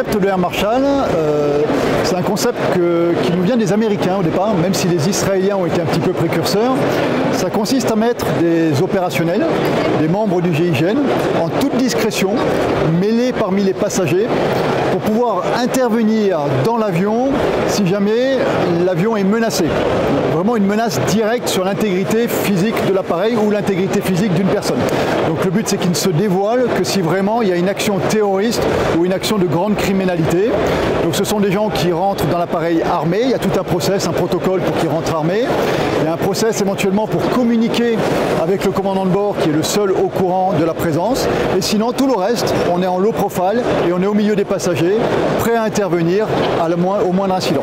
concept de Air Marshall, c'est un concept qui nous vient des Américains au départ, même si les Israéliens ont été un petit peu précurseurs. Ça consiste à mettre des opérationnels, des membres du GIGN, en toute discrétion, mêlés parmi les passagers, pour pouvoir intervenir dans l'avion si jamais l'avion est menacé. Vraiment une menace directe sur l'intégrité physique de l'appareil ou l'intégrité physique d'une personne. Donc le but, c'est qu'il ne se dévoile que si vraiment il y a une action terroriste ou une action de grande criminalité. Donc ce sont des gens qui rentrent dans l'appareil armé, il y a tout un process, un protocole pour qu'ils rentrent armés. Il y a un process éventuellement pour communiquer avec le commandant de bord qui est le seul au courant de la présence. Et sinon, tout le reste, on est en low profile et on est au milieu des passagers, prêts à intervenir au moindre incident.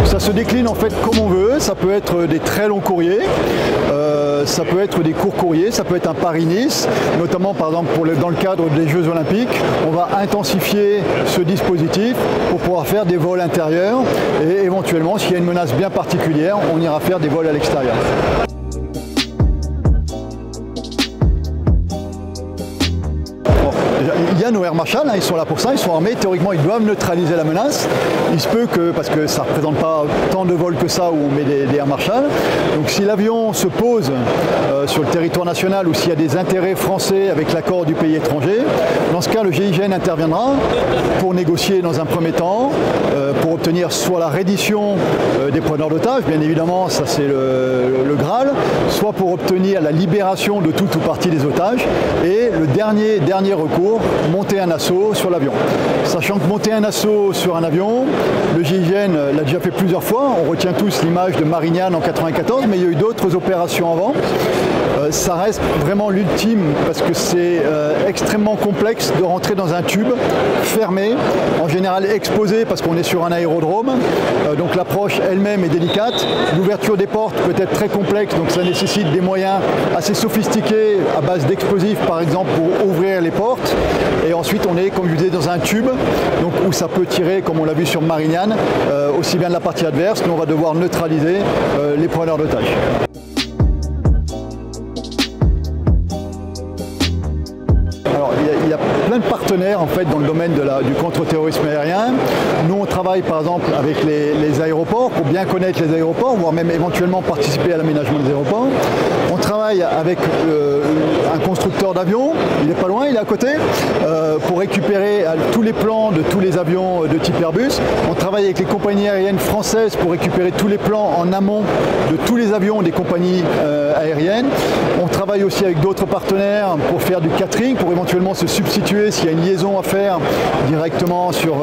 Ça se décline en fait comme on veut, ça peut être des très longs courriers, ça peut être des courts courriers, ça peut être un Paris-Nice, notamment par exemple dans le cadre des Jeux Olympiques. On va intensifier ce dispositif pour pouvoir faire des vols intérieurs et éventuellement, s'il y a une menace bien particulière, on ira faire des vols à l'extérieur. Il y a nos Air Marshall, ils sont là pour ça, ils sont armés, théoriquement ils doivent neutraliser la menace. Il se peut que, parce que ça ne représente pas tant de vols que ça où on met des Air Marshall, donc si l'avion se pose sur le territoire national ou s'il y a des intérêts français avec l'accord du pays étranger, dans ce cas le GIGN interviendra pour négocier dans un premier temps, pour obtenir soit la reddition des preneurs d'otages, bien évidemment ça c'est le Graal, soit pour obtenir la libération de tout ou partie des otages, et le dernier recours, monter un assaut sur l'avion. Sachant que monter un assaut sur un avion, le GIGN l'a déjà fait plusieurs fois, on retient tous l'image de Marignane en 1994, mais il y a eu d'autres opérations avant. Ça reste vraiment l'ultime parce que c'est extrêmement complexe de rentrer dans un tube fermé, en général exposé parce qu'on est sur un aérodrome, donc l'approche elle-même est délicate. L'ouverture des portes peut être très complexe, donc ça nécessite des moyens assez sophistiqués à base d'explosifs par exemple pour ouvrir les portes. Et ensuite on est, comme je vous disais, dans un tube donc, où ça peut tirer, comme on l'a vu sur Marignane, aussi bien de la partie adverse, nous on va devoir neutraliser les preneurs d'otages. Il y a plein de partenaires en fait dans le domaine du contre-terrorisme aérien. Nous on travaille par exemple avec les aéroports pour bien connaître les aéroports, voire même éventuellement participer à l'aménagement des aéroports. On travaille avec un constructeur d'avions, il n'est pas loin, il est à côté, pour récupérer tous les plans de tous les avions de type Airbus. On travaille avec les compagnies aériennes françaises pour récupérer tous les plans en amont de tous les avions des compagnies aériennes. On travaille aussi avec d'autres partenaires pour faire du catering, pour éventuellement se substituer s'il y a une liaison à faire directement sur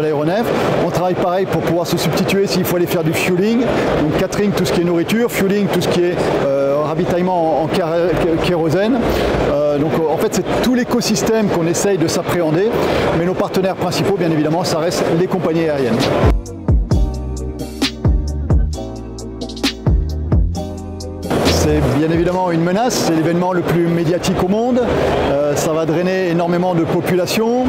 l'aéronef. On travaille pareil pour pouvoir se substituer s'il faut aller faire du fueling, donc catering tout ce qui est nourriture, fueling tout ce qui est ravitaillement en kérosène. Donc en fait c'est tout l'écosystème qu'on essaye de s'appréhender, mais nos partenaires principaux bien évidemment ça reste les compagnies aériennes. C'est bien évidemment une menace, c'est l'événement le plus médiatique au monde, ça va drainer énormément de population,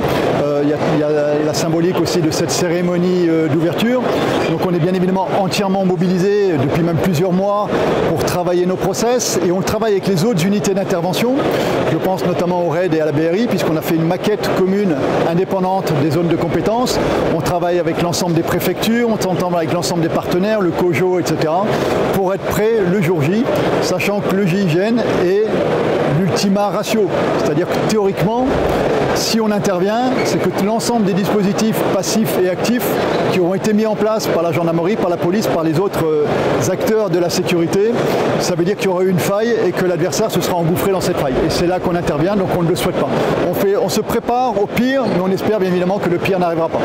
il y a la symbolique aussi de cette cérémonie d'ouverture, donc on est bien évidemment entièrement mobilisé depuis même plusieurs mois pour travailler nos process et on travaille avec les autres unités d'intervention, je pense notamment au RAID et à la BRI puisqu'on a fait une maquette commune indépendante des zones de compétences, on travaille avec l'ensemble des préfectures, on s'entend avec l'ensemble des partenaires, le COJO, etc. pour être prêt le jour J, sachant que le GIGN est l'ultima ratio, c'est-à-dire que théoriquement, si on intervient, c'est que l'ensemble des dispositifs passifs et actifs qui auront été mis en place par la gendarmerie, par la police, par les autres acteurs de la sécurité, ça veut dire qu'il y aura eu une faille et que l'adversaire se sera engouffré dans cette faille. Et c'est là qu'on intervient, donc on ne le souhaite pas. On se prépare au pire, mais on espère bien évidemment que le pire n'arrivera pas.